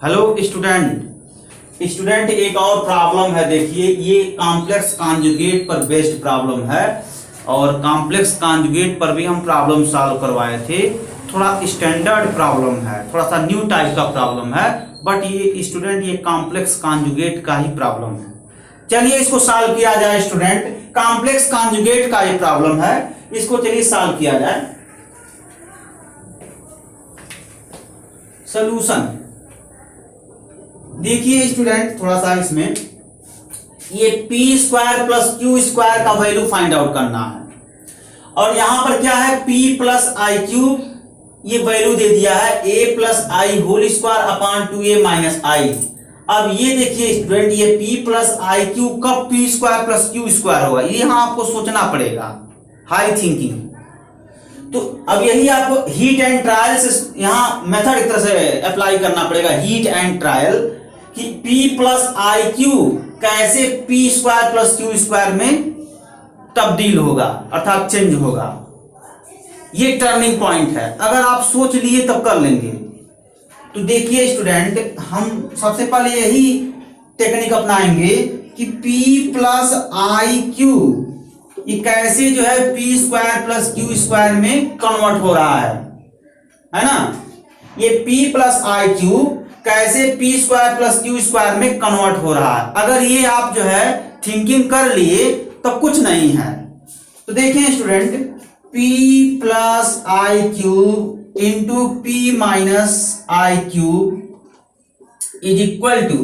Hello student एक और problem है। देखिए ये कॉम्प्लेक्स कॉन्जुगेट पर बेस्ड प्रॉब्लम है और कॉम्प्लेक्स कॉन्जुगेट पर भी हम प्रॉब्लम सॉल्व करवाए थे। थोड़ा स्टैंडर्ड प्रॉब्लम है, थोड़ा सा न्यू टाइप का प्रॉब्लम है, बट ये स्टूडेंट ये कॉम्प्लेक्स कॉन्जुगेट का ही प्रॉब्लम है। चलिए इसको सॉल्व किया जाए स्टूडेंट। कॉम्प्लेक्स कॉन्जुगेट का ये प्रॉब्लम है, इसको चलिए सॉल्व किया जाए। सॉल्यूशन देखिए स्टूडेंट, थोड़ा सा इसमें ये P square plus Q square का वैल्यू फाइंड आउट करना है और यहां पर क्या है p प्लस आई क्यू, ये वैल्यू दे दिया है a plus I whole square upon 2a minus i. अब ये देखिए स्टूडेंट, ये p प्लस आई क्यू कब p square plus Q square होगा, ये यहां आपको सोचना पड़ेगा, हाई थिंकिंग। तो अब यही आपको हीट एंड ट्रायल से यहां मेथड एक तरह से अप्लाई करना पड़ेगा, हीट एंड ट्रायल, कि P प्लस आई क्यू कैसे P square plus Q square में तब्दील होगा अर्थात चेंज होगा। ये टर्निंग पॉइंट है, अगर आप सोच लिए तब कर लेंगे। तो देखिए स्टूडेंट, हम सबसे पहले यही टेक्निक अपनाएंगे कि P प्लस आई क्यू ये कैसे जो है P square plus Q square में कन्वर्ट हो रहा है ना। ये P प्लस आई क्यू कैसे P square plus Q square में कन्वर्ट हो रहा है, अगर ये आप जो है थिंकिंग कर लिए तब कुछ नहीं है। तो देखिए student, P plus I cube into P minus I cube is equal to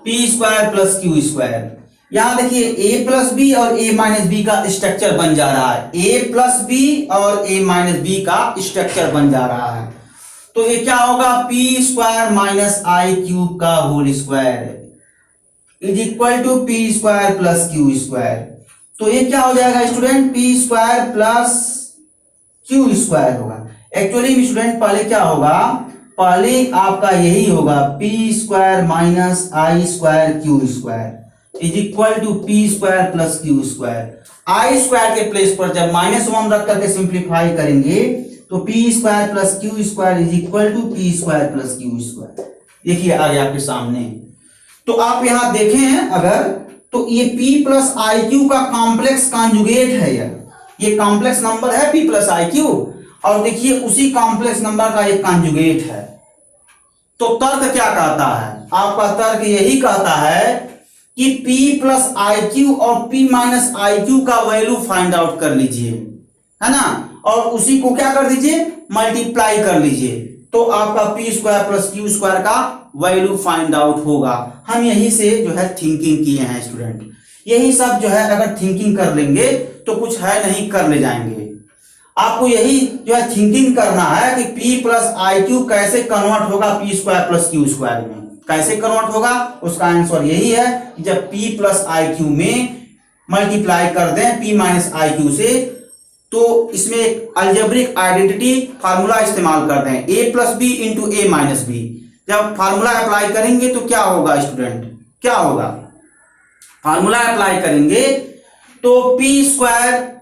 P square plus Q square. यहां देखिए a प्लस बी और a माइनस बी का स्ट्रक्चर बन जा रहा है, a प्लस बी और a माइनस बी का स्ट्रक्चर बन जा रहा है। तो ये क्या होगा, p स्क्वायर माइनस आई क्यूब का whole square is equal to p square plus Q square. तो ये क्या हो जाएगा student, p square plus Q square होगा। एक्चुअली स्टूडेंट पहले क्या होगा, पहले आपका यही होगा p square minus I square Q square is equal to p square plus Q square. I square के प्लेस पर जब -1 रख करके सिंप्लीफाई करेंगे तो p square plus Q square is equal to p square plus Q square. देखिए आ गया आपके सामने। तो आप यहां देखें अगर, तो ये p प्लस आई क्यू का कॉम्प्लेक्स कॉन्जुगेट है, ये कॉम्प्लेक्स नंबर है p प्लस आई क्यू, और देखिए उसी कॉम्प्लेक्स नंबर का एक कॉन्जुगेट है। तो तर्क क्या कहता है, आपका तर्क यही कहता है कि p प्लस आई क्यू और p माइनस आई क्यू का वैल्यू फाइंड आउट कर लीजिए, है ना, और उसी को क्या कर दीजिए, मल्टीप्लाई कर लीजिए, तो आपका p square plus Q square का वैल्यू फाइंड आउट होगा। हम यही से जो है थिंकिंग किए हैं स्टूडेंट, यही सब जो है अगर थिंकिंग कर लेंगे तो कुछ है नहीं, कर ले जाएंगे। आपको यही जो है थिंकिंग करना है कि p प्लस आई क्यू कैसे कन्वर्ट होगा p square plus Q square में, कैसे कन्वर्ट होगा, उसका आंसर यही है कि जब p प्लस आई क्यू में मल्टीप्लाई कर दें p माइनस आई क्यू से, तो इसमें एक अलजेब्रिक आइडेंटिटी फार्मूला इस्तेमाल कर दें, a plus B into A minus B. जब फार्मूला अप्लाई करेंगे तो क्या होगा स्टूडेंट, क्या होगा, फार्मूला अप्लाई करेंगे तो p square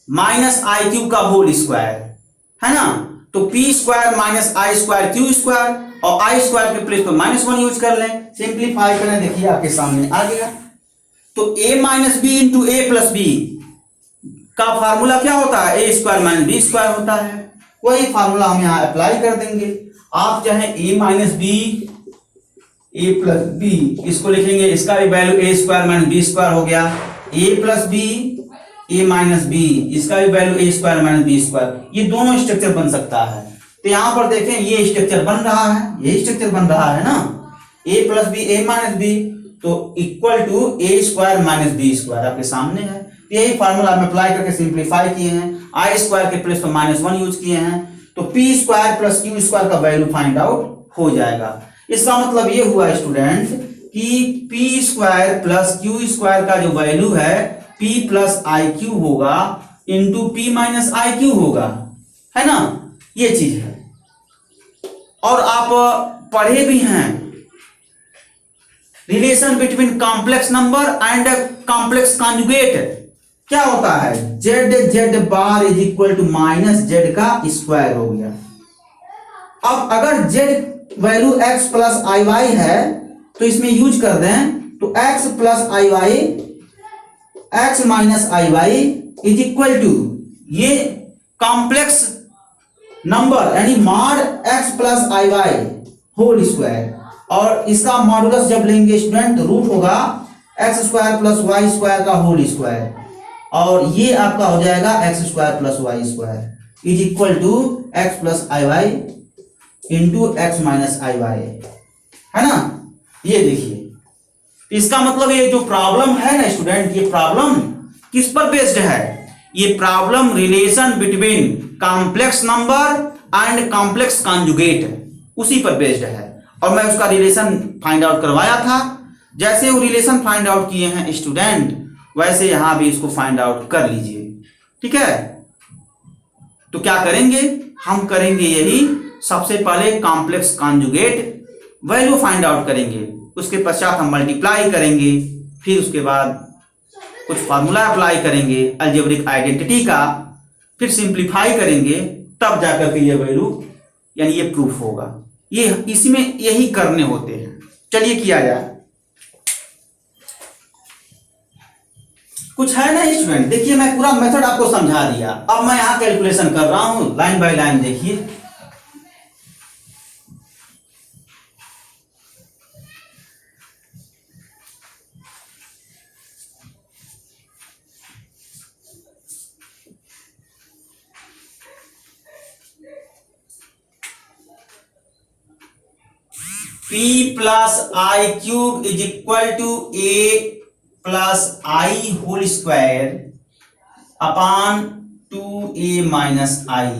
minus I Q का होल स्क्वायर, है ना, तो p स्क्वायर माइनस आई स्क्वायर क्यू स्क्वायर, और आई स्क्वायर के प्लेस पर -1 यूज कर लें, सिंप्लीफाई करें, देखिए आपके सामने आ गया। तो a minus B into A plus B का फार्मूला क्या होता है, A square minus B square होता है, वही फार्मूला हम यहां अप्लाई कर देंगे। आप चाहे ए minus B A plus B इसको लिखेंगे, इसका भी वैल्यू ए स्क्वायर माइनस बी स्क्वायर हो गया, ए plus B A minus B इसका भी वैल्यू ए स्क्वायर माइनस बी स्क्वायर, ये दोनों स्ट्रक्चर बन सकता है। तो यहां पर देखें ये स्ट्रक्चर बन रहा है, यही स्ट्रक्चर बन रहा है ना, A plus B A minus B, तो equal to A square minus B square आपके सामने है। यही फार्मूला हम अप्लाई करके सिंप्लीफाई किए हैं, आई स्क्वायर के प्लेस पर -1 यूज किए हैं, तो p square plus Q square का वैल्यू फाइंड आउट हो जाएगा। इसका मतलब ये हुआ स्टूडेंट कि p square plus Q square का जो वैल्यू है p प्लस आई क्यू होगा into p minus I Q होगा, है ना, ये चीज है। और आप पढ़े भी हैं relation between complex number and complex conjugate, क्या होता है, z bar is equal to minus z का स्क्वायर हो गया। अब अगर z value x plus I Y है तो इसमें यूज कर दें तो x plus I Y x minus I Y is equal to ये कॉम्प्लेक्स नंबर यानी mod x plus I Y whole square, और इसका मॉडुलस जब लेंगे स्टूडेंट रूट होगा x square plus Y square का होल स्क्वायर, और ये आपका हो जाएगा X square plus Y square is equal to X plus I Y into X minus I Y, है ना। ये देखिए इसका मतलब ये जो प्रॉब्लम है ना स्टूडेंट, ये प्रॉब्लम किस पर बेस्ड है? ये problem relation between complex number and complex conjugate उसी पर बेस्ड है, और मैं उसका रिलेशन फाइंड आउट करवाया था। जैसे वो रिलेशन फाइंड आउट किए हैं स्टूडेंट, वैसे यहां भी इसको फाइंड आउट कर लीजिए, ठीक है। तो क्या करेंगे हम? करेंगे यही, सबसे पहले complex conjugate value find out करेंगे, उसके पश्चात हम मल्टीप्लाई करेंगे, फिर उसके बाद कुछ फार्मूला अप्लाई करेंगे अलजेब्रिक आइडेंटिटी का, फिर सिंप्लीफाई करेंगे, तब जाकर के ये वैल्यू यानी ये प्रूफ होगा। ये इसमें यही करने होते हैं। चलिए किया जाए। कुछ है ना स्टूडेंट, देखिए मैं पूरा मेथड आपको समझा दिया, अब मैं यहां कैलकुलेशन कर रहा हूं लाइन बाय लाइन। देखिए p plus I cube is equal to a plus I whole square upon 2a minus i.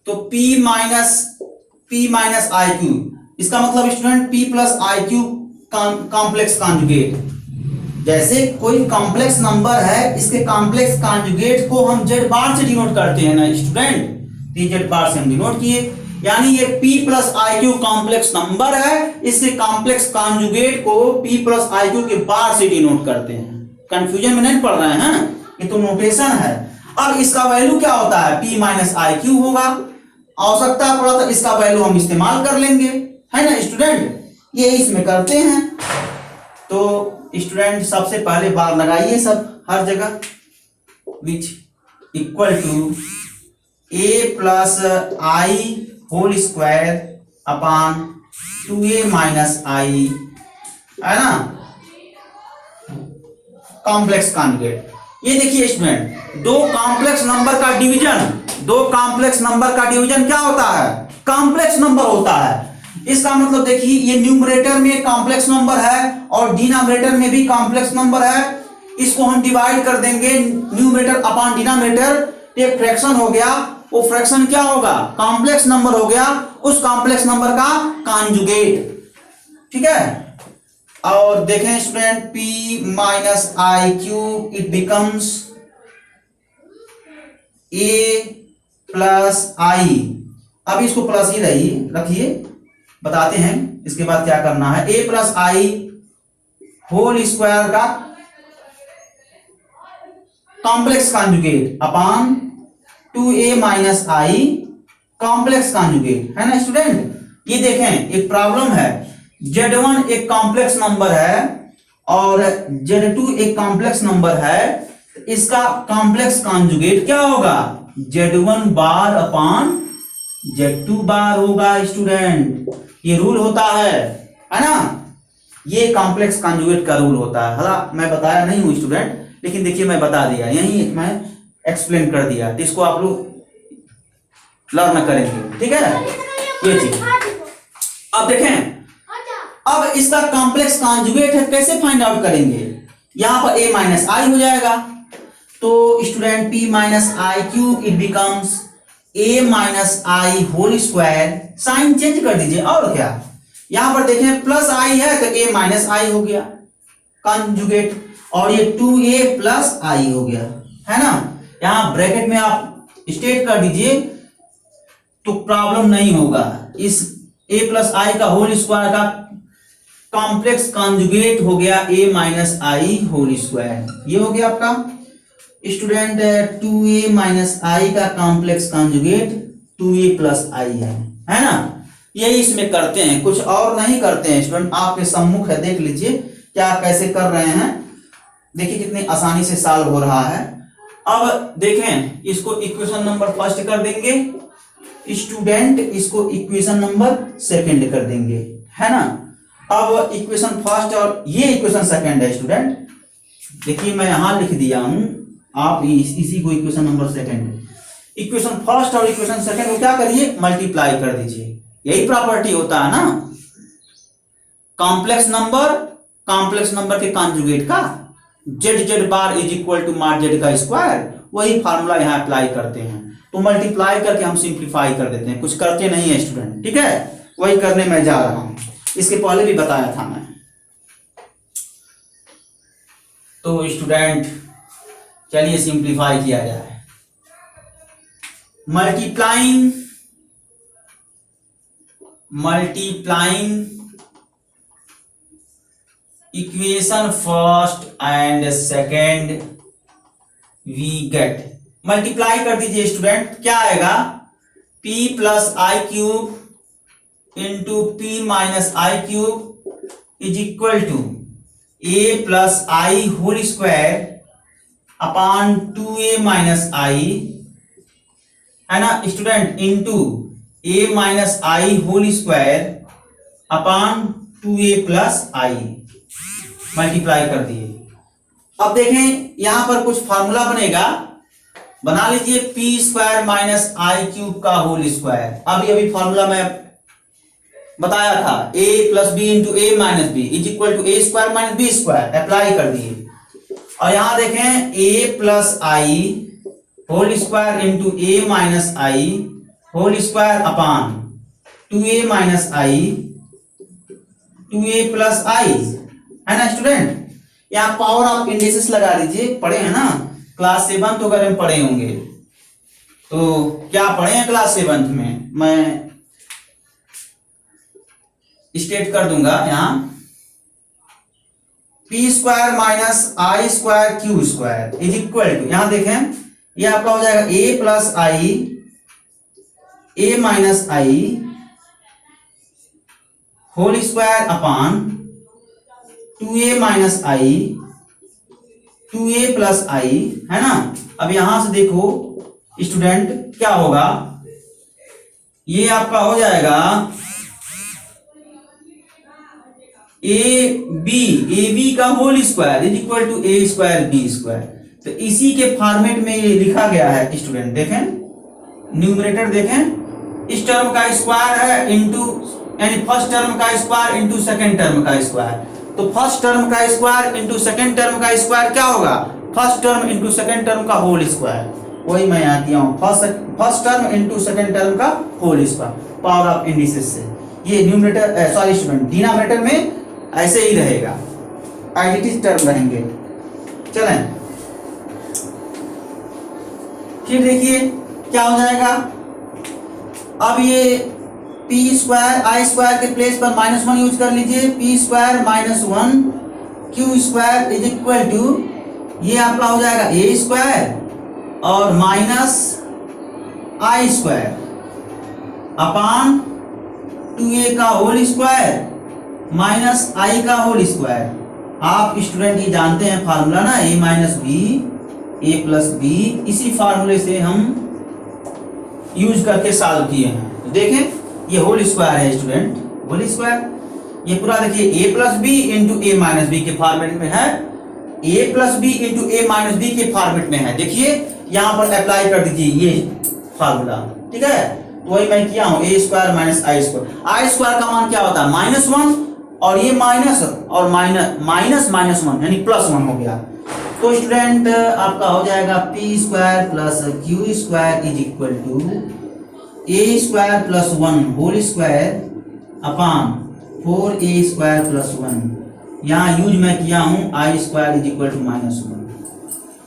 तो p माइनस आई क्यूब, इसका मतलब स्टूडेंट p प्लस आई क्यूब कॉम्प्लेक्स कॉन्जुगेट। जैसे कोई कॉम्प्लेक्स नंबर है, इसके कॉम्प्लेक्स कॉन्जुगेट को हम z बार से डिनोट करते हैं ना स्टूडेंट, तो z बार से हम डिनोट किए, यानी ये p plus i Q complex number है, इसके कॉम्प्लेक्स कॉन्जुगेट को p प्लस आई क्यू के बार से डिनोट करते हैं। कंफ्यूजन में नहीं पड़ रहे हैं, ये तो नोटेशन है। अब इसका वैल्यू क्या होता है? p माइनस आई क्यू होगा। आवश्यकता पड़ा तो इसका वैल्यू हम इस्तेमाल कर लेंगे, है ना स्टूडेंट, ये इसमें करते हैं। तो स्टूडेंट सबसे पहले बार लगाइए सब हर जगह, which equal to a plus I whole square upon 2a minus i, है ना, कॉम्प्लेक्स कॉन्जुगेट। ये देखिए स्टूडेंट, दो कॉम्प्लेक्स नंबर का डिवीजन क्या होता है? कॉम्प्लेक्स नंबर होता है। इसका मतलब देखिए ये न्यूमरेटर में कॉम्प्लेक्स नंबर है और डिनोमिनेटर में भी कॉम्प्लेक्स नंबर है। इसको हम डिवाइड कर देंगे न्यूमरेटर अपॉन डिनोमिनेटर, एक फ्रैक्शन हो गया, वो फ्रैक्शन क्या होगा? कॉम्प्लेक्स नंबर हो गया, उस कॉम्प्लेक्स नंबर का कॉन्जुगेट, ठीक है। और देखें student, p minus I cube it becomes a plus i. अब इसको प्लस ही रखिए, बताते हैं इसके बाद क्या करना है। a plus I whole square का complex conjugate upon 2a minus I complex conjugate, है ना स्टूडेंट। ये देखें एक प्रॉब्लम है, z1 एक कॉम्प्लेक्स नंबर है और z2 एक कॉम्प्लेक्स नंबर है, इसका कॉम्प्लेक्स कॉन्जुगेट क्या होगा? z1 बार अपान z2 बार होगा स्टूडेंट। ये रूल होता है ना, ये कॉम्प्लेक्स कॉन्जुगेट का रूल होता है। हाँ मैं बताया नहीं हूं स्टूडेंट, लेकिन देखिए मैं बता दिया, यही मैं एक्सप्लेन कर दिया, तो इसको आप लोग लर्न करेंगे, ठीक है ये चीज। अब देखें, अब इसका कॉम्प्लेक्स कॉन्जुगेट है, कैसे फाइंड आउट करेंगे? यहां पर a माइनस आई हो जाएगा, तो student p minus I cube it becomes a minus I whole square. Sign change कर दीजिए, और क्या, यहां पर देखें प्लस आई है तो a माइनस आई हो गया कॉन्जुगेट, और ये 2a प्लस आई हो गया, है ना। यहां ब्रैकेट में आप स्टेट कर दीजिए तो प्रॉब्लम नहीं होगा। इस a प्लस आई का होल स्क्वायर का कॉम्प्लेक्स कॉन्जुगेट हो गया a minus I whole square, ये हो गया आपका स्टूडेंट 2a माइनस आई का complex conjugate 2a plus i है ना। यही इसमें करते हैं, कुछ और नहीं करते हैं स्टूडेंट। आपके सम्मुख है, देख लीजिए क्या कैसे कर रहे हैं। देखिए कितनी आसानी से सॉल्व हो रहा है। अब देखें, इसको इक्वेशन नंबर फर्स्ट कर देंगे स्टूडेंट, इसको इक्वेशन नंबर सेकंड कर देंगे, है ना। अब इक्वेशन फर्स्ट और ये इक्वेशन सेकंड है स्टूडेंट। देखिए मैं यहां लिख दिया हूं, आप इसी को equation number second, equation first और इक्वेशन सेकंड को क्या करिए, मल्टीप्लाई कर दीजिए। यही प्रॉपर्टी होता है ना कॉम्प्लेक्स नंबर के कॉन्जुगेट का, Z Z bar is equal to mod Z का स्क्वायर, वही फार्मूला यहाँ अप्लाई करते हैं। तो मल्टीप्लाई करके हम सिंप्लीफाई कर देते हैं, कुछ करते नहीं है स्टूडेंट, ठीक है। वही करने में जा रहा हूं, इसके पहले भी बताया था मैं। तो स्टूडेंट चलिए सिंप्लीफाई किया जाए। Multiplying equation first and second we get, multiply कर दीजिए स्टूडेंट, क्या आएगा, p plus I cube into p minus I cube is equal to a plus I whole square upon 2a minus i, है ना student, into a minus I whole square upon 2a plus i, multiply कर दिए। अब देखें यहां पर कुछ formula बनेगा, बना लीजिए पी स्क्वायर माइनस आई क्यूब का होल स्क्वायर। अभी फार्मूला मैं बताया था, a plus B into A minus b is equal to A square minus B square, apply कर दिए। और यहां देखें a plus I whole square into A minus I whole square upon 2a minus i 2a plus i, है ना student. यहाँ power of indices लगा दीजिए, पढ़े हैं ना क्लास 7th वगैरह में पढ़े होंगे। तो क्या पढ़े हैं क्लास 7th में, मैं स्टेट कर दूंगा यहाँ, p square minus I square Q square is equal to, यहां देखें ये आपका हो जाएगा a plus i a minus I whole square upon 2a minus i 2a plus i, है ना। अब यहां से देखो स्टूडेंट क्या होगा, ये आपका हो जाएगा ए बी का whole square is equal to A square B square. तो इसी के फॉर्मेट में ये लिखा गया है स्टूडेंट, देखें न्यूमरेटर देखें, इस टर्म का स्क्वायर है इंटू, यानी फर्स्ट टर्म का स्क्वायर इंटू सेकेंड टर्म का स्क्वायर। तो फर्स्ट टर्म का स्क्वायर इंटू सेकेंड टर्म का स्क्वायर क्या होगा, first term into second term का होल स्क्वायर, वही मैं यहाँ किया हूँ, first term into second term का whole square, power of indices से। ये न्यूमरेटर सॉरी स्टूडेंट डिनोमिनेटर में ऐसे ही रहेगा, आइडेंटिटी टर्म रहेंगे। चलें फिर देखिए क्या हो जाएगा, अब ये पी स्क्वायर आई स्क्वायर के प्लेस पर -1 यूज कर लीजिए, P square minus 1 Q square is equal to, ये आपका हो जाएगा ए स्क्वायर और माइनस आई स्क्वायर अपॉन 2a का होल स्क्वायर माइनस आई का होल स्क्वायर। आप स्टूडेंट ये जानते हैं फार्मूला ना, a minus B A plus B, इसी फार्मूले से हम यूज करके सॉल्व किए हैं। देखें ये होल स्क्वायर है स्टूडेंट, होल स्क्वायर, ये पूरा देखिए a plus B into A minus B के फॉर्मेट में है, a plus B into A minus B के फॉर्मेट में है। देखिए यहां पर अप्लाई कर दीजिए ये फार्मूला, ठीक है। तो वही मैं किया हूं, ए square minus I square, I square का मान क्या होता है -1 और ये माइनस और माइनस -1 यानी +1 हो गया। तो स्टूडेंट आपका हो जाएगा P square plus Q square is equal to A square plus 1 whole square upon 4a square plus 1। यहाँ यूज मैं किया हूँ I square is equal to -1,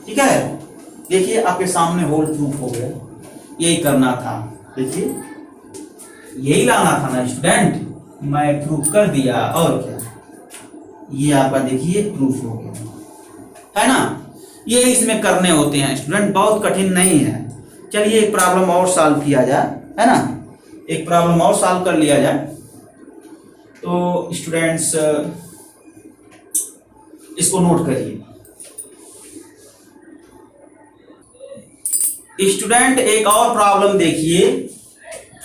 ठीक है। देखिए आपके सामने होल प्रूफ हो गया, यही करना था। देखिए यही लाना था ना स्टूडेंट, मैं प्रूफ कर दिया, और क्या, ये आपका देखिए प्रूफ हो गया, है ना। ये इसमें करने होते हैं स्टूडेंट, बहुत कठिन नहीं है। चलिए एक प्रॉब्लम और सॉल्व किया जाए, है ना। एक प्रॉब्लम और सॉल्व कर लिया जाए। तो स्टूडेंट्स इसको नोट करिए। स्टूडेंट एक और प्रॉब्लम देखिए।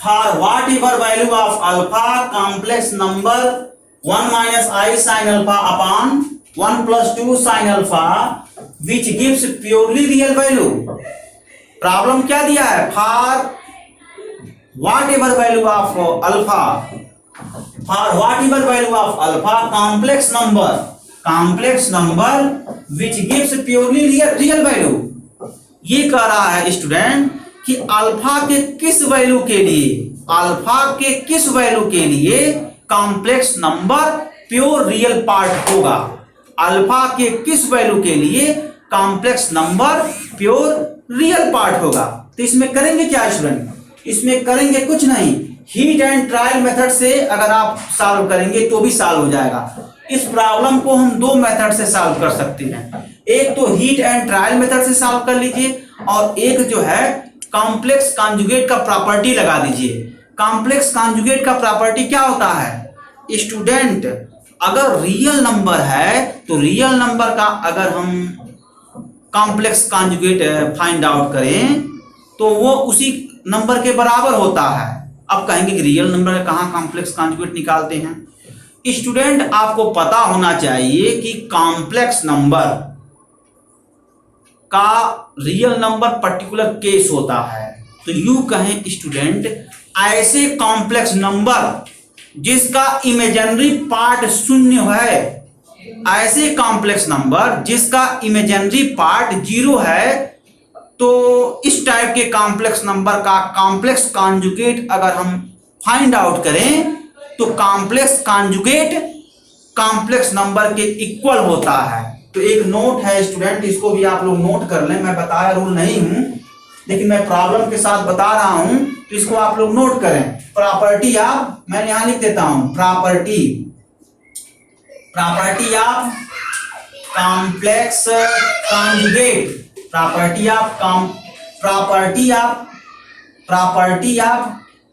For what ever value of alpha complex number 1 minus I sine alpha upon 1 plus 2 sine alpha which gives purely real value. Problem क्या दिया है? For what ever value of alpha, for what ever value of alpha complex number which gives purely real value. ये कह रहा है student कि alpha के किस वैल्यू के लिए, अल्फा के किस वैल्यू के लिए complex number pure real part होगा। अल्फा के किस वैल्यू के लिए complex number pure real part होगा। तो इसमें करेंगे क्या स्टूडेंट? इसमें करेंगे कुछ नहीं, हीट एंड ट्रायल मेथड से अगर आप सॉल्व करेंगे तो भी सॉल्व हो जाएगा। इस प्रॉब्लम को हम दो मेथड से सॉल्व कर सकते हैं। एक तो हीट एंड ट्रायल मेथड से सॉल्व कर लीजिए और एक जो है कॉम्प्लेक्स कॉन्जुगेट का प्रॉपर्टी लगा दीजिए। कॉम्प्लेक्स कॉन्जुगेट का प्रॉपर्टी क्या होता है स्टूडेंट? अगर रियल नंबर है तो रियल नंबर का अगर हम कॉम्प्लेक्स कॉन्जुगेट फाइंड आउट करें तो वो उसी नंबर के बराबर होता है। अब कहेंगे कि रियल नंबर का कहाँ कॉम्प्लेक्स कॉन्जुगेट निकालते हैं? स्टूडेंट आपको पता होना चाहिए कि कॉम्प्लेक्स नंबर का रियल नंबर पर्टिकुलर केस होता है। तो यू कहें स्टूडेंट, ऐसे कॉम्प्लेक्स नंबर जिसका इमेजिनरी पार्ट शून्य है, ऐसे कॉम्प्लेक्स नंबर जिसका इमेजिनरी पार्ट 0 है, तो इस टाइप के कॉम्प्लेक्स नंबर का कॉम्प्लेक्स कॉन्जुगेट अगर हम फाइंड आउट करें तो कॉम्प्लेक्स कॉन्जुगेट कॉम्प्लेक्स नंबर के इक्वल होता है। तो एक नोट है स्टूडेंट, इसको भी आप लोग नोट कर लें। मैं बताया रूल नहीं हूं लेकिन मैं प्रॉब्लम के साथ बता रहा हूं, तो इसको आप लोग नोट करें। प्रॉपर्टी आप, मैं यहां लिख देता हूं, property of complex conjugate, property of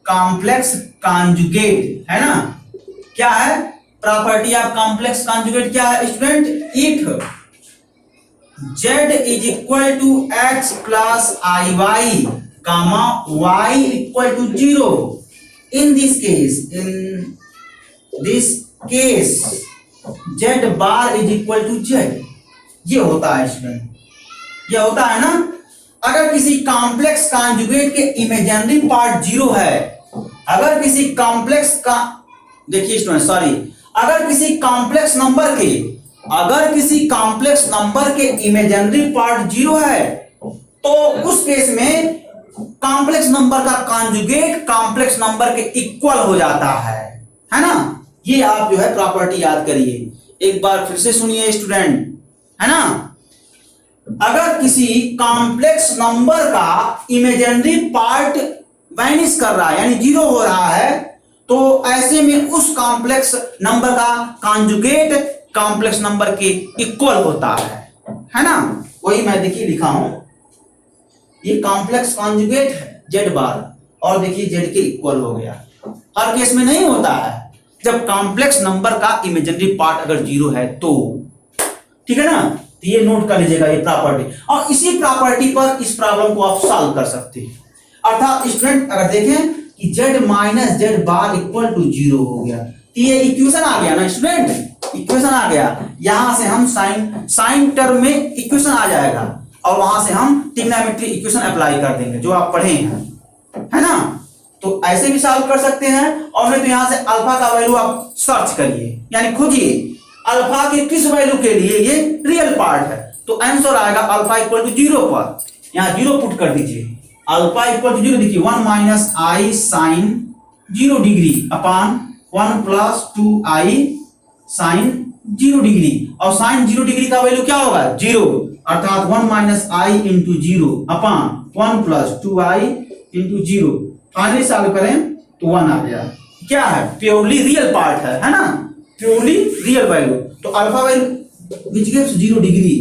complex conjugate है ना। क्या है प्रॉपर्टी ऑफ कॉम्प्लेक्स कॉन्जुगेट? क्या है student? If z is equal to x plus I Y comma y equal to 0, in this case z bar is equal to z। ये होता है student, ये होता है ना। अगर किसी कॉम्प्लेक्स कॉन्जुगेट के इमेजिनरी पार्ट 0 है, अगर किसी कॉम्प्लेक्स का, देखिए स्टूडेंट सॉरी, अगर किसी कॉम्प्लेक्स नंबर के इमेजिनरी पार्ट 0 है तो उस केस में कॉम्प्लेक्स नंबर का कॉन्जुगेट कॉम्प्लेक्स नंबर के इक्वल हो जाता है ना। ये आप जो है प्रॉपर्टी याद करिए, एक बार फिर से सुनिए स्टूडेंट, है ना। अगर किसी कॉम्प्लेक्स नंबर का इमेजिनरी पार्ट वैनिश कर रहा है यानी 0 हो रहा है, तो ऐसे में उस कॉम्प्लेक्स नंबर का कॉन्जुगेट कॉम्प्लेक्स नंबर के इक्वल होता है ना। वही मैं देखिए लिखा हूं, ये कॉम्प्लेक्स कॉन्जुगेट है z बार, और देखिए z के इक्वल हो गया। हर केस में नहीं होता है, जब कॉम्प्लेक्स नंबर का इमेजिनरी पार्ट अगर 0 है तो, ठीक है ना। तो ये नोट कर लीजिएगा ये प्रॉपर्टी, और इसी प्रॉपर्टी पर इस प्रॉब्लम को आप सॉल्व कर सकते हैं। अर्थात स्टूडेंट अगर देखें कि z minus Z bar equal to 0 हो गया, तो ये इक्वेशन आ गया ना स्टूडेंट, इक्वेशन आ गया। यहां से हम साइन टर्म में इक्वेशन आ जाएगा और वहां से हम ट्रिग्नोमेट्री इक्वेशन अप्लाई कर देंगे जो आप पढ़े हैं, है ना। तो ऐसे भी सॉल्व कर सकते हैं, और नहीं तो यहां से अल्फा का वैल्यू आप सर्च करिए, यानी खोजिए अल्फा के किस वैल्यू के लिए ये रियल पार्ट है। तो आंसर आएगा अल्फा इक्वल टू 0 पर, यहां 0 पुट कर दीजिए। अल्फा इक्वल टू 0 देखिए 1 minus I sign 0 degree upon 1 plus 2 i sign 0 degree, और साइन 0 डिग्री का वैल्यू क्या होगा 0, अर्थात 1 माइनस आई इंटू 0 अपॉन 1 प्लस 2 आई इंटू 0। फाइनली सॉल्व करें तो 1 आ गया। क्या है? प्योरली रियल पार्ट है ना, प्योरली रियल वैल्यू। तो alpha value which gives 0 degree,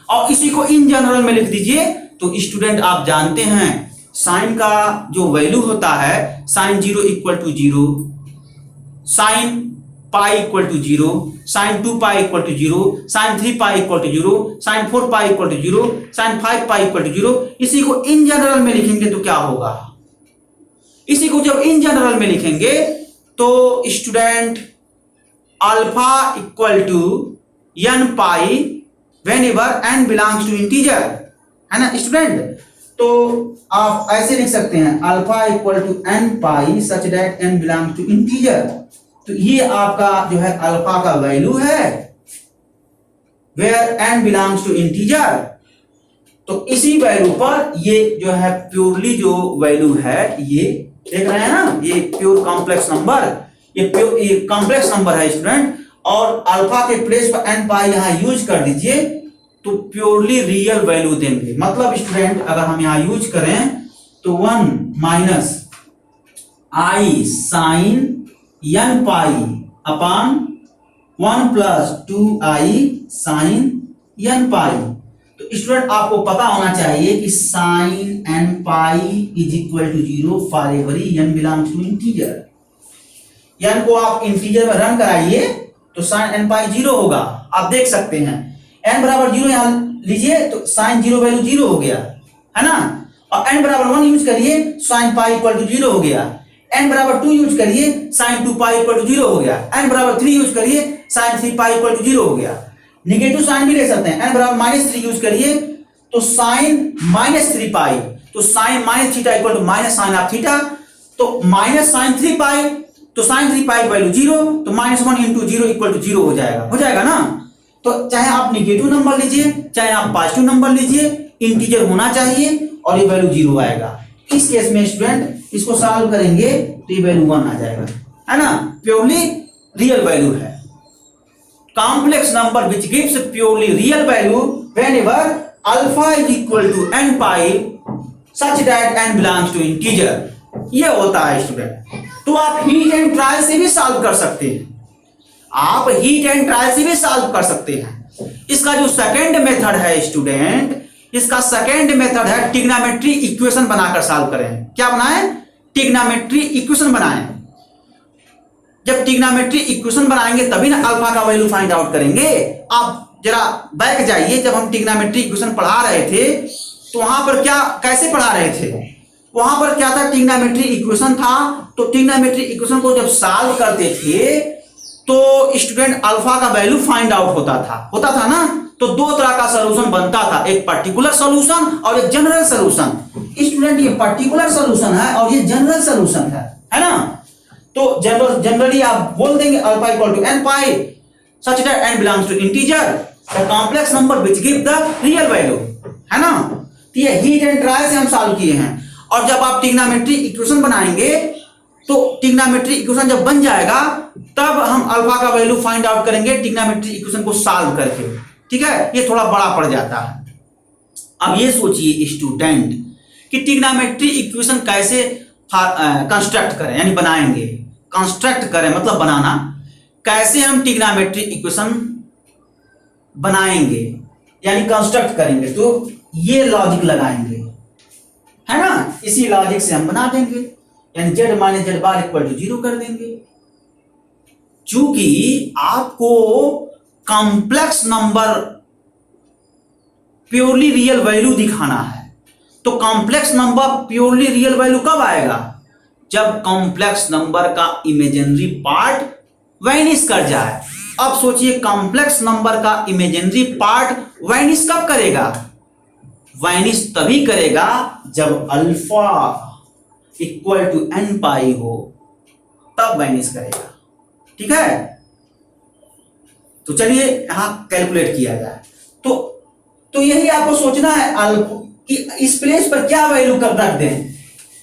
और इसी को इन जनरल में लिख दीजिए। तो स्टूडेंट आप जानते हैं साइन का जो वैल्यू होता है, sine 0 equal to 0, sine pi equal to 0, sine 2 pi equal to 0, sine 3 pi equal to 0, sine 4 pi equal to 0, sine 5 pi equal to 0। इसी को इन जनरल में लिखेंगे तो क्या होगा, इसी को जब इन जनरल में लिखेंगे तो student alpha equal to n pi whenever n belongs to integer, है ना स्टूडेंट। तो आप ऐसे लिख सकते हैं alpha equal to n pi such that n belongs to integer. तो ये आपका जो है अल्फा का वैल्यू है where n belongs to integer. तो इसी वैल्यू पर ये जो है प्योरली जो वैल्यू है, ये देख रहे हैं ना, ये प्योर कॉम्प्लेक्स नंबर, ये कॉम्प्लेक्स नंबर है स्टूडेंट। और अल्फा के प्लेस पर n पाई यहां यूज कर दीजिए तो प्योरली रियल वैल्यू देंगे। मतलब स्टूडेंट अगर हम यहां यूज करें तो 1 minus I sine n pi upon 1 plus 2 i sine n pi. तो स्टूडेंट आपको पता होना चाहिए कि sine n pi is equal to 0 for every n belongs to integer. n को आप इंटीजर में रन कराइए तो साइन n पाई 0 होगा। आप देख सकते हैं n बराबर 0 यहां लीजिए तो साइन 0 वैल्यू 0 हो गया, है ना। और n बराबर 1 यूज करिए साइन पाई इक्वल टू 0 हो गया। n बराबर 2 यूज करिए साइन 2 पाई इक्वल टू 0 हो गया। n बराबर 3 यूज करिए साइन 3 पाई इक्वल टू 0 हो गया। निगेटिव साइन भी ले सकते हैं, n बराबर -3 यूज करिए तो साइन -3 पाई, तो sine minus theta equal to minus sine of theta, तो माइनस साइन 3 पाई, तो साइन 3 पाई वैल्यू 0, तो -1 इंटू 0 इक्वल टू 0 हो जाएगा ना। तो चाहे आप निगेटिव नंबर लीजिए चाहे आप पॉजिटिव नंबर लीजिए, इंटीजर होना चाहिए और ये वैल्यू 0 आएगा। इस केस में स्टूडेंट इसको सॉल्व करेंगे तो ये वैल्यू 1 आ जाएगा, है ना। प्योरली रियल वैल्यू है। Complex number which gives purely real value whenever alpha is equal to n pi such that n belongs to integer, ये होता है स्टूडेंट। तो आप हीट एंड ट्रायल से भी सॉल्व कर सकते हैं, आप हीट एंड ट्रायल से भी सॉल्व कर सकते हैं। इसका जो सेकंड मेथड है स्टूडेंट, इसका सेकंड मेथड है ट्रिग्नोमेट्री इक्वेशन बनाकर सॉल्व करें। क्या बनाएं? ट्रिग्नोमेट्री इक्वेशन बनाएं। जब ट्रिग्नोमेट्री इक्वेशन बनाएंगे तभी ना अल्फा का वैल्यू फाइंड आउट करेंगे। आप जरा बैक जाइए, जब हम ट्रिग्नोमेट्री इक्वेशन पढ़ा रहे थे तो वहां पर क्या कैसे पढ़ा रहे थे, वहां पर क्या था, ट्रिग्नोमेट्री इक्वेशन था। तो ट्रिग्नोमेट्री इक्वेशन को जब सॉल्व करते थे तो स्टूडेंट अल्फा का वैल्यू फाइंड आउट होता था ना। तो दो तरह का सॉल्यूशन बनता था, एक पर्टिकुलर सॉल्यूशन और एक जनरल सॉल्यूशन। स्टूडेंट ये पर्टिकुलर सॉल्यूशन है और ये जनरल सॉल्यूशन है ना। तो जनरली आप बोल देंगे alpha equal to n pi such that n belongs to integer, the complex number which give the real value, है ना। तो ये हीट एंड ट्रायल से हम सॉल्व किए हैं। और जब आप ट्रिग्नोमेट्री इक्वेशन बनाएंगे तो ट्रिग्नोमेट्री इक्वेशन जब बन जाएगा तब हम अल्फा का वैल्यू फाइंड आउट करेंगे ट्रिग्नोमेट्री इक्वेशन को सॉल्व करके, ठीक है। ये थोड़ा बड़ा पड़ जाता है। अब ये सोचिए स्टूडेंट कि ट्रिग्नोमेट्री इक्वेशन कैसे कंस्ट्रक्ट करें, यानी बनाएंगे। कंस्ट्रक्ट करें मतलब बनाना, कैसे हम ट्रिग्नोमेट्री इक्वेशन बनाएंगे यानी कंस्ट्रक्ट करेंगे। तो ये लॉजिक लगाएंगे, है ना। इसी लॉजिक से हम बना देंगे, यानी z minus z bar equal to 0 कर देंगे। चूंकि आपको complex number purely real value दिखाना है, तो complex number purely real value कब आएगा, जब कॉम्प्लेक्स नंबर का इमेजिनरी पार्ट वैनिश कर जाए। अब सोचिए कॉम्प्लेक्स नंबर का इमेजिनरी पार्ट वैनिश कब करेगा, वैनिश तभी करेगा जब alpha equal to n pi हो, तब वैनिश करेगा, ठीक है। तो चलिए यहां कैलकुलेट किया जाए। तो यही आपको सोचना है कि इस प्लेस पर क्या वैल्यू कर रख दें,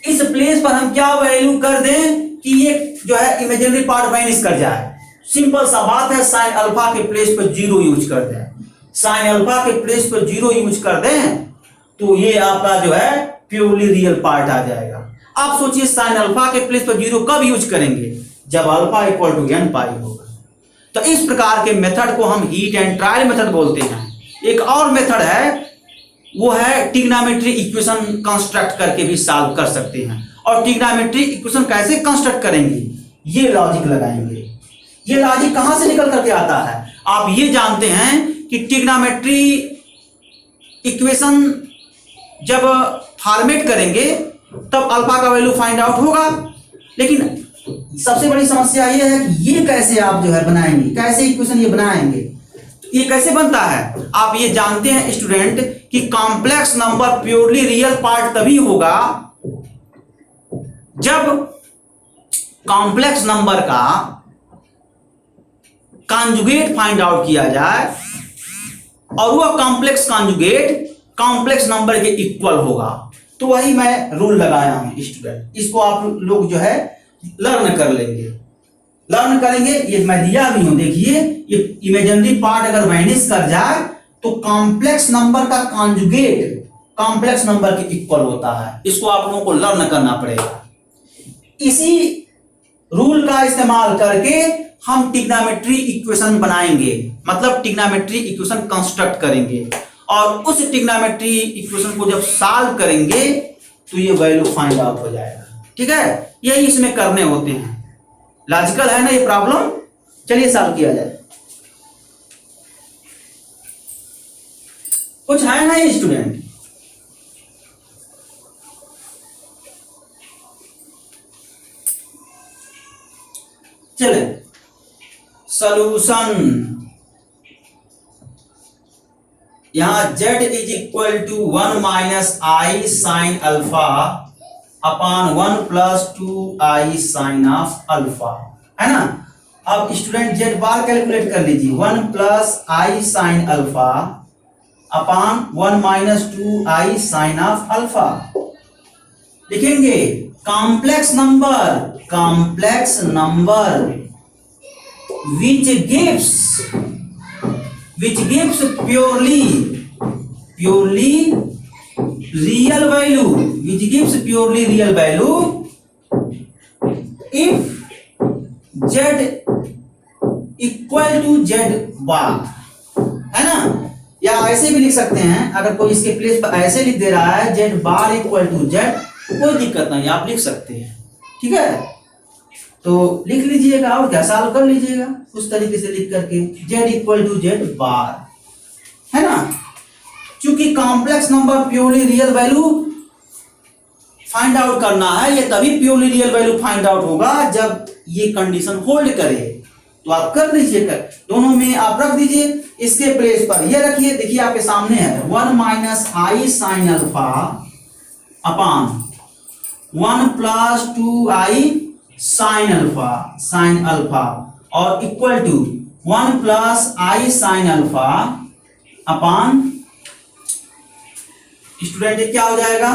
इस प्लेस पर हम क्या वैल्यू कर दें कि ये जो है इमेजिनरी पार्ट वैनिश कर जाए। सिंपल सा बात है, साइन अल्फा के प्लेस पर 0 यूज कर दें। साइन अल्फा के प्लेस पर 0 यूज कर दें तो ये आपका जो है प्योरली रियल पार्ट आ जाएगा। आप सोचिए साइन अल्फा के प्लेस पर 0 कब यूज करेंगे, जब अल्फा इक्वल टू n पाई होगा। तो इस प्रकार के मेथड को हम हीट एंड ट्रायल मेथड बोलते हैं। एक और मेथड है वो है ट्रिग्नोमेट्री इक्वेशन कंस्ट्रक्ट करके भी सॉल्व कर सकते हैं। और ट्रिग्नोमेट्री इक्वेशन कैसे कंस्ट्रक्ट करेंगे, ये लॉजिक लगाएंगे। ये लॉजिक कहां से निकल करके आता है, आप ये जानते हैं कि ट्रिग्नोमेट्री इक्वेशन जब फॉर्मेट करेंगे तब अल्फा का वैल्यू फाइंड आउट होगा। लेकिन सबसे बड़ी समस्या ये है कि ये कैसे आप जो है बनाएंगे, कैसे इक्वेशन ये बनाएंगे, ये कैसे बनता है। आप ये जानते हैं स्टूडेंट कि complex number purely real part तभी होगा जब कॉम्प्लेक्स नंबर का कॉन्जुगेट फाइंड आउट किया जाए और वह कॉम्प्लेक्स कॉन्जुगेट कॉम्प्लेक्स नंबर के इक्वल होगा। तो वही मैं रूल लगाया हूं स्टूडेंट, इसको आप लोग जो है लर्न कर लेंगे, लर्न करेंगे। ये मैं दिया भी हूं, देखिए ये इमेजिनरी पार्ट अगर माइनस कर जाए तो कॉम्प्लेक्स नंबर का कॉन्जुगेट कॉम्प्लेक्स नंबर के इक्वल होता है। इसको आप लोगों को लर्न करना पड़ेगा। इसी रूल का इस्तेमाल करके हम ट्रिग्नोमेट्री इक्वेशन बनाएंगे, मतलब ट्रिग्नोमेट्री इक्वेशन कंस्ट्रक्ट करेंगे और उस ट्रिग्नोमेट्री इक्वेशन को जब सॉल्व करेंगे तो ये वैल्यू फाइंड आउट हो जाएगा। ठीक है, यही इसमें करने होते हैं। लॉजिकल है ना ये प्रॉब्लम, चलिए सॉल्व किया जाए। कुछ है ना ये स्टूडेंट, चले सॉल्यूशन। यहां z is equal to 1 minus I sine alpha upon 1 plus 2i sine of alpha, है ना। अब स्टूडेंट z बार कैलकुलेट कर लीजिए, 1 plus i sine alpha upon 1 minus 2i sine of alpha. लिखेंगे complex number which gives purely real value, which gives purely real value if z equal to z bar, है ना। या ऐसे भी लिख सकते हैं, अगर कोई इसके प्लेस पर ऐसे लिख दे रहा है z bar equal to z, कोई दिक्कत नहीं, आप लिख सकते हैं। ठीक है, तो लिख लीजिएगा और क्या सॉल्व कर लीजिएगा उस तरीके से लिख करके, z इक्वल टू z बार, है ना। क्योंकि complex number purely real value find out करना है, ये तभी purely real value find out होगा जब ये कंडीशन होल्ड करे। तो आप कर दीजिएगा, दोनों में आप रख दीजिए, इसके प्लेस पर ये रखिए, देखिए आपके सामने है 1 माइनस आई sine alpha upon 1 plus 2i sine alpha और equal to 1 plus i sine alpha upon, student क्या हो जाएगा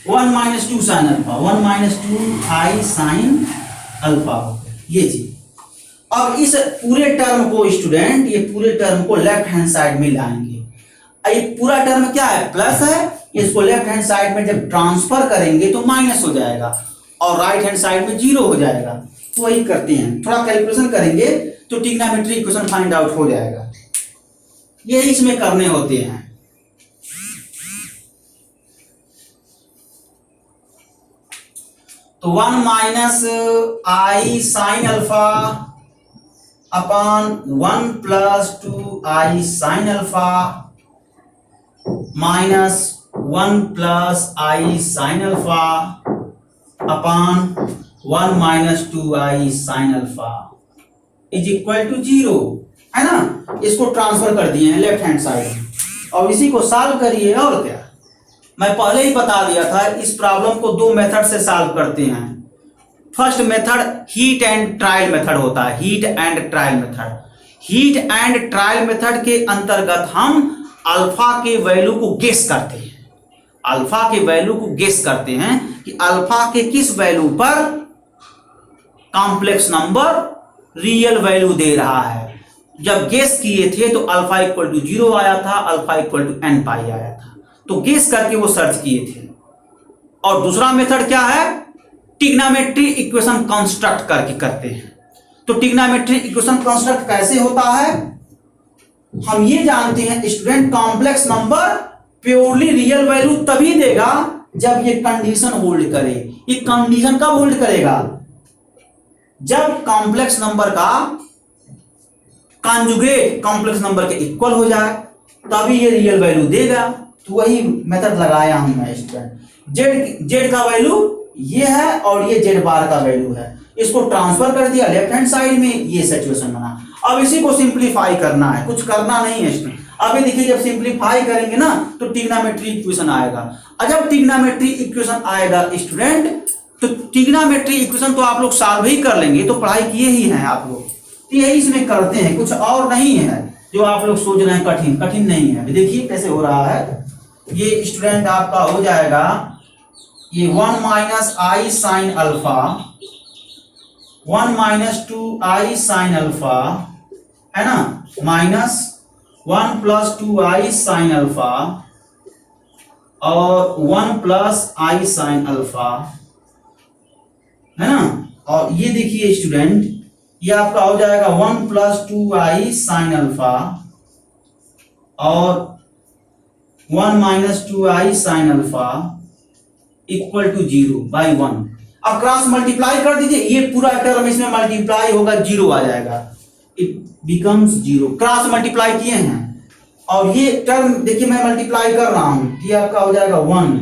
1 minus 2 sine alpha, 1 minus 2i sine alpha, ये जी। अब इस पूरे टर्म को स्टूडेंट, ये पूरे टर्म को लेफ्ट हैंड साइड में लाएंगे। ये पूरा टर्म क्या है, प्लस है, इसको लेफ्ट हैंड साइड में जब ट्रांसफर करेंगे तो माइनस हो जाएगा और राइट हैंड साइड में 0 हो जाएगा। तो वही करते हैं, थोड़ा कैलकुलेशन करेंगे तो ट्रिग्नोमेट्री इक्वेशन फाइंड आउट हो जाएगा। ये इसमें करने होते हैं। तो 1 minus I sine alpha upon 1 plus 2i sine alpha minus 1 plus i sine alpha upon 1 minus 2i sine alpha is equal to 0, है ना। इसको ट्रांसफर कर दिए हैं लेफ्ट हैंड साइड और इसी को सॉल्व करिए। और क्या, मैं पहले ही बता दिया था, इस प्रॉब्लम को 2 मेथड से सॉल्व करते हैं। First method heat and trial method होता है, heat and trial method. Heat and trial method के अंतर्गत हम अल्फा के वैल्यू को गेस करते हैं, अल्फा के वैल्यू को गेस करते हैं कि अल्फा के किस वैल्यू पर कॉम्प्लेक्स नंबर रियल वैल्यू दे रहा है। जब गेस किए थे तो अल्फा इक्वल टू 0 आया था, अल्फा इक्वल टू n पाई आया था, तो गेस करके वो सर्च किए थे। और दूसरा मेथड क्या है, ट्रिग्नोमेट्री इक्वेशन कंस्ट्रक्ट करके करते हैं। तो ट्रिग्नोमेट्री इक्वेशन कंस्ट्रक्ट कैसे होता है, हम ये जानते हैं student complex number purely real value तभी देगा जब ये कंडीशन होल्ड करे। ये कंडीशन कब होल्ड करेगा? जब कॉम्प्लेक्स नंबर का कॉन्जुगेट कॉम्प्लेक्स नंबर के इक्वल हो जाए तभी ये रियल वैल्यू देगा। तो वही मेथड लगाया हमने स्टूडेंट। जेड का वैल्यू ये है और ये जेड बार का वैल्यू है, इसको ट्रांसफर कर दिया लेफ्ट हैंड साइड में, ये सिचुएशन बना। अब इसी को सिंप्लीफाई करना है, कुछ करना नहीं है इसमें। अभी देखिए जब सिंप्लीफाई करेंगे ना तो ट्रिग्नोमेट्री इक्वेशन आएगा। और जब ट्रिग्नोमेट्री इक्वेशन आएगा स्टूडेंट तो ट्रिग्नोमेट्री इक्वेशन तो आप लोग सॉल्व ही कर लेंगे, तो पढ़ाई किए ही हैं आप लोग, तो यही इसमें करते हैं, कुछ और नहीं है जो आप लोग सोच रहे हैं कठिन। कठिन नहीं है। देखिए कैसे हो रहा है। ये स्टूडेंट आपका हो जाएगा ये 1 माइनस आई sine alpha 1 minus 2i sine alpha है ना, minus 1 plus 2i sine alpha और 1 प्लस i साइन अल्फा है ना। और ये देखिए स्टूडेंट ये आपका हो जाएगा 1 प्लस 2i साइन अल्फा और 1 minus 2i sine alpha equal to 0 by 1। अब क्रॉस मल्टीप्लाई कर दीजिए, ये पूरा टर्म इसमें मल्टीप्लाई होगा, 0 आ जाएगा, इट बिकम्स 0। क्रॉस मल्टीप्लाई किए हैं और ये टर्म देखिए मैं मल्टीप्लाई कर रहा हूं, ये आपका हो जाएगा 1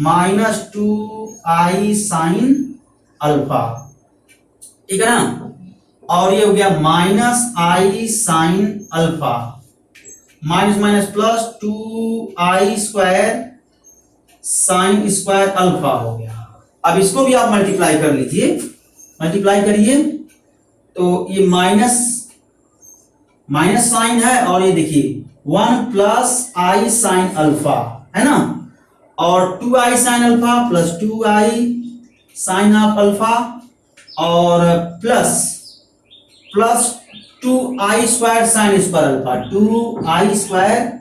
माइनस 2i साइन अल्फा, ठीक है ना। और ये हो गया minus i sine alpha, minus minus plus 2i square sine square alpha हो गया। अब इसको भी आप मल्टीप्लाई कर लीजिए, मल्टीप्लाई करिए तो ये माइनस माइनस साइन है और ये देखिए 1 प्लस i साइन अल्फा है ना, और 2i sine alpha plus 2i sine of alpha और plus plus 2i square sine square alpha, 2i square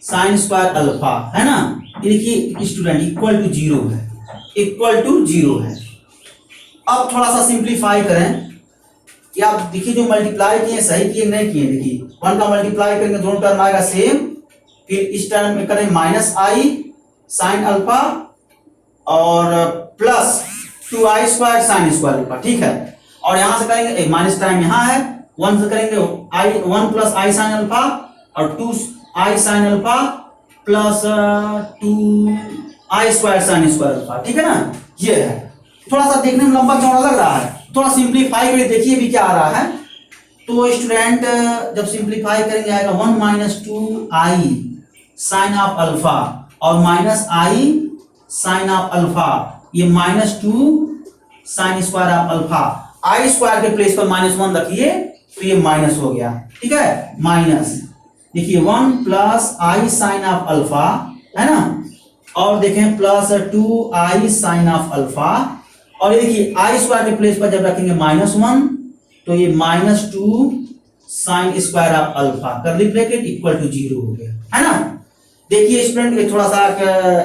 sine square alpha है ना। देखिए स्टूडेंट इक्वल टू 0 है, इक्वल टू 0 है। अब थोड़ा सा सिंप्लीफाई करें कि आप देखिए जो मल्टीप्लाई किए सही किए नहीं किए। देखिए 1 का मल्टीप्लाई करेंगे दोनों टर्म आएगा सेम, फिर इस टर्म में करें माइनस i साइन अल्फा और plus 2i square sine square alpha, ठीक है। और यहां से करेंगे माइनस टाइम यहाँ है, 1 से करेंगे 1 प्लस i साइन अल्फा और 2i sine alpha plus 2i square sine square alpha, ठीक है ना। ये है, थोड़ा सा देखने में लंबा चौड़ा लग रहा है, थोड़ा सिंप्लीफाई करके देखिए भी क्या आ रहा है। तो स्टूडेंट जब सिंप्लीफाई करेंगे आएगा 1 minus 2i sine of alpha और minus i sine of alpha, ये minus 2 sine square of alpha, i square के प्लेस पर -1 रखिए तो ये माइनस हो गया, ठीक है, माइनस। देखिए 1 plus i sine of alpha है ना, और देखें plus 2i sine of alpha, और ये देखिए i स्क्वायर के प्लेस पर जब रखेंगे -1 तो ये -2 sine square of alpha curly bracket equal to 0 हो गया, है ना। देखिए स्टूडेंट थोड़ा सा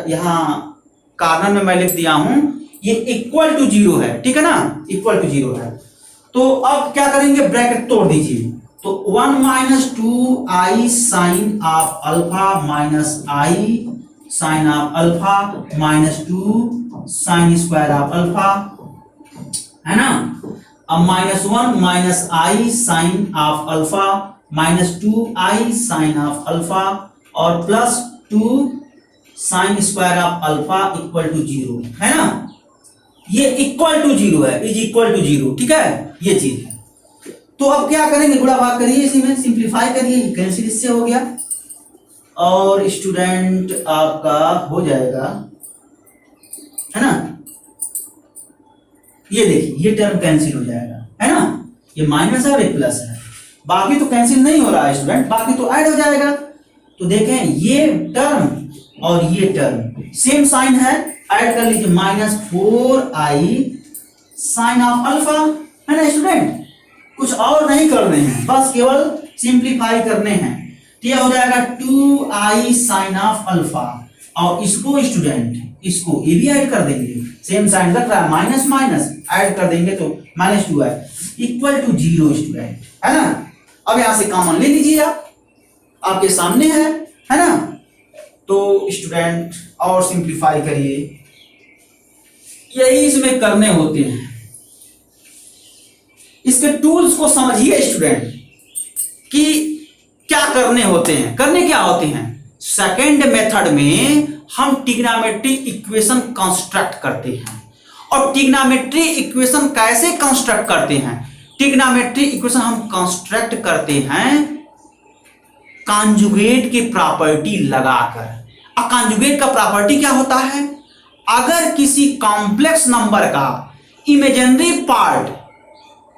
यहाँ कार्नर में मैं लिख दिया हूं, ये इक्वल टू 0 है, ठीक है ना, इक्वल टू 0 है। तो अब क्या करेंगे, ब्रैकेट तोड़ दीजिए, तो 1 minus 2i sine of alpha minus i sine of alpha minus 2 sine square of alpha, है ना। अब -1 minus i sine of alpha minus 2i sine of alpha और plus 2 sine square of alpha equal to 0, है ना। ये equal to 0 है, is equal to 0, ठीक है, ये चीज है। तो अब क्या करेंगे, गुणा भाग करिए, इसी में सिंप्लीफाई करिए, कैंसिल इससे हो गया और स्टूडेंट आपका हो जाएगा, है ना। ये देखिए ये टर्म कैंसिल हो जाएगा, है ना, ये माइनस है और एक प्लस है, बाकी तो कैंसिल नहीं हो रहा है स्टूडेंट, बाकी तो ऐड हो जाएगा। तो देखें ये टर्म और ये टर्म सेम साइन है, ऐड कर लीजिए -4i साइन ऑफ अल्फा, है ना स्टूडेंट। कुछ और नहीं करने हैं, बस केवल सिंप्लीफाई करने हैं। तो यह हो जाएगा 2i साइन ऑफ अल्फा, और इसको स्टूडेंट इसको ये भी ऐड कर देंगे, सेम साइन रख रहा है, माइनस माइनस ऐड कर देंगे तो -2i इक्वल टू 0 स्टूडेंट, है ना। अब यहां से कॉमन ले लीजिए आप, आपके सामने है ना। तो स्टूडेंट और सिंप्लीफाई करिए, यही इसमें करने होते हैं। इसके टूल्स को समझिए स्टूडेंट कि क्या करने होते हैं। करने क्या होते हैं, सेकेंड मेथड में हम ट्रिग्नोमेट्री इक्वेशन कंस्ट्रक्ट करते हैं। और ट्रिग्नोमेट्री इक्वेशन कैसे कंस्ट्रक्ट करते हैं, ट्रिग्नोमेट्री इक्वेशन हम कंस्ट्रक्ट करते हैं कॉन्जुगेट की प्रॉपर्टी लगाकर। अब कॉन्जुगेट का प्रॉपर्टी क्या होता है, अगर किसी कॉम्प्लेक्स नंबर का इमेजिनरी पार्ट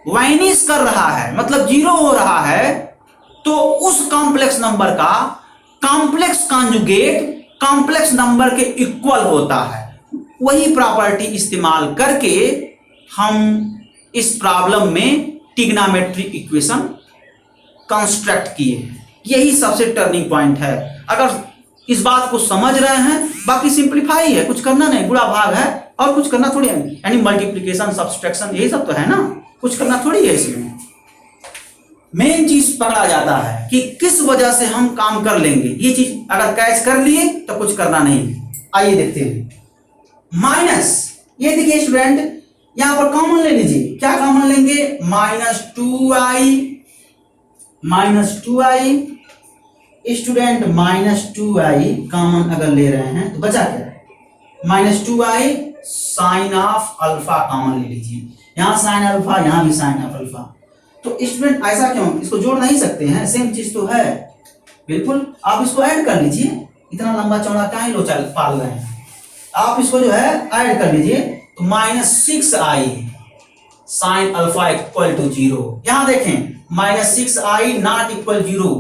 वाइनिश कर रहा है, मतलब जीरो हो रहा है, तो उस कॉम्प्लेक्स नंबर का कॉम्प्लेक्स कॉन्जुगेट कॉम्प्लेक्स नंबर के इक्वल होता है। वही प्रॉपर्टी इस्तेमाल करके हम इस प्रॉब्लम में ट्रिग्नोमेट्री इक्वेशन कंस्ट्रक्ट किए। यही सबसे टर्निंग पॉइंट है। अगर इस बात को समझ रहे हैं, बाकी सिंप्लीफाई है, कुछ करना नहीं, बुरा भाग है और कुछ करना थोड़ी है, यानी मल्टीप्लिकेशन सब्सट्रैक्शन यही सब तो है ना, कुछ करना थोड़ी है। इसमें मेन चीज पकड़ा जाता है कि किस वजह से हम काम कर लेंगे। ये चीज अगर कैच कर लिए तो कुछ करना नहीं। आइए देखते हैं माइनस, ये देखिए स्टूडेंट, यहां पर कॉमन ले लीजिए। क्या कॉमन लेंगे, -2i स्टूडेंट, -2i कॉमन अगर ले रहे हैं तो बचा क्या, -2i sine of alpha common ले लीजिए। यहां साइन अल्फा, यहां भी साइन ऑफ अल्फा। तो स्टूडेंट ऐसा क्यों, इसको जोड़ नहीं सकते हैं, सेम चीज तो है। बिल्कुल, आप इसको ऐड कर लीजिए, इतना लंबा चौड़ा काहे लो चल पाल रहे हैं, आप इसको जो है ऐड कर लीजिए। तो -6i sign alpha equal to 0। यहां देखें -6i not equal 0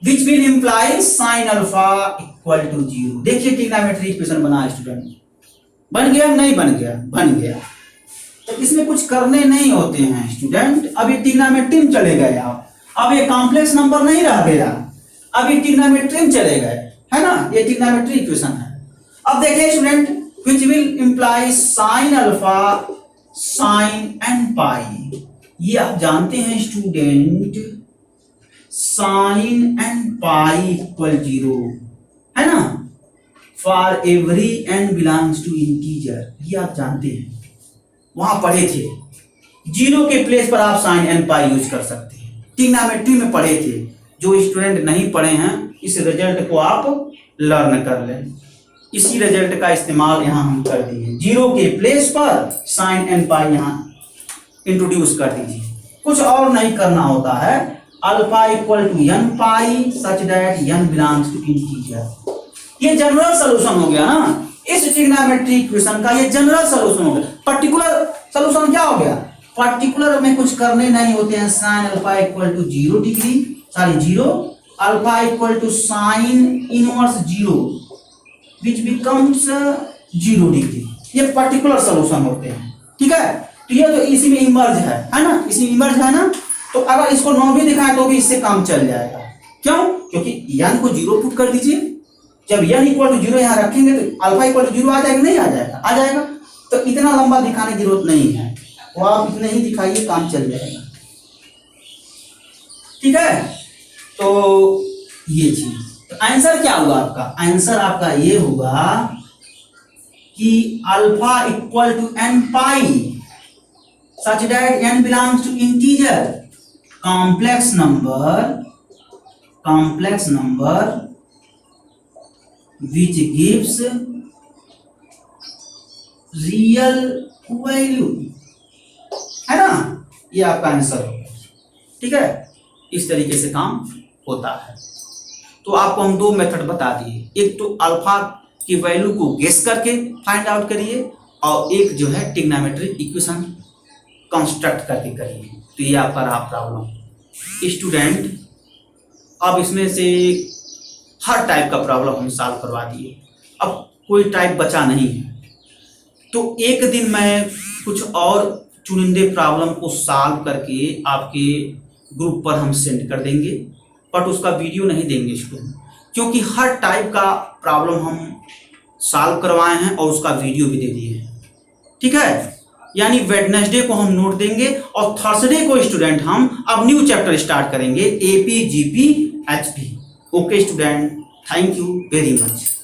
which will imply sine alpha equal to 0। देखिए ट्रिग्नोमेट्री इक्वेशन बना स्टूडेंट, बन गया नहीं बन गया, बन गया। तो इसमें कुछ करने नहीं होते हैं स्टूडेंट। अब ये ट्रिग्नोमेट्री में चले गए आप, अब ये कॉम्प्लेक्स नंबर नहीं रह गया, अब ये ट्रिग्नोमेट्री में चले गए, है ना, ये ट्रिग्नोमेट्री इक्वेशन है। अब देखिए student, which will imply sin alpha sin n pi, ये आप जानते हैं student, sin n pi equal 0 है ना, for every n belongs to integer, ये आप जानते हैं, वहां पढ़े थे। 0 के प्लेस पर आप sin n पाई यूज कर सकते हैं, ट्रिग्नोमेट्री में पढ़े थे। जो स्टूडेंट नहीं पढ़े हैं, इस रिजल्ट को आप लर्न कर लें। इसी रिजल्ट का इस्तेमाल यहां हम कर दिए, 0 के प्लेस पर साइन n पाई यहां इंट्रोड्यूस कर दीजिए। कुछ और नहीं करना होता है, alpha equal to n pi such that n belongs to integer. ये जनरल सॉल्यूशन हो गया ना इस ट्रिग्नोमेट्री इक्वेशन का, ये जनरल सॉल्यूशन हो गया। पर्टिकुलर सॉल्यूशन क्या हो गया, पर्टिकुलर में कुछ करने नहीं होते हैं। Sine alpha equal to 0 degree, sorry 0, alpha equal to sine inverse 0 which becomes 0 degree. ये पर्टिकुलर सॉल्यूशन होते हैं, ठीक है। तो ये तो इसी में इमर्ज है ना, इसी में इमर्ज है ना। तो अगर इसको 9 भी दिखाए तो भी इससे काम चल जाएगा। क्यों, क्योंकि n को 0 पुट कर दीजिए, जब n इक्वल टू 0 यहाँ रखेंगे तो अल्फा इक्वल टू 0 आ जाएगा, नहीं आ जाएगा, आ जाएगा। तो इतना लंबा दिखाने की जरूरत नहीं है, तो आप इतने ही दिखाइए, काम चल जाएगा, ठीक है। तो ये चीज, तो आंसर क्या हुआ आपका, आंसर आपका ये होगा कि alpha equal to n pi such that n belongs to integer, complex number which gives real value, है ना। ये आपका आंसर होगा, ठीक है। इस तरीके से काम होता है। तो आपको हम 2 मेथड बता दिए, एक तो अल्फा की वैल्यू को गेस करके फाइंड आउट करिए, और एक जो है ट्रिग्नोमेट्री इक्वेशन कंस्ट्रक्ट करके करिए। तो ये आपका रहा प्रॉब्लम स्टूडेंट। अब इसमें से हर टाइप का प्रॉब्लम हम सॉल्व करवा दिए, अब कोई टाइप बचा नहीं है। तो एक दिन मैं कुछ और चुनिंदे प्रॉब्लम को सॉल्व करके आपके ग्रुप पर हम सेंड कर देंगे, बट उसका वीडियो नहीं देंगे स्टूडेंट, क्योंकि हर टाइप का प्रॉब्लम हम सॉल्व करवाए हैं और उसका वीडियो भी दे दिए हैं, ठीक है। यानी वेडनेसडे को हम नोट देंगे और थर्सडे को स्टूडेंट हम अब न्यू चैप्टर स्टार्ट करेंगे, AP GP HP. Okay student, thank you very much.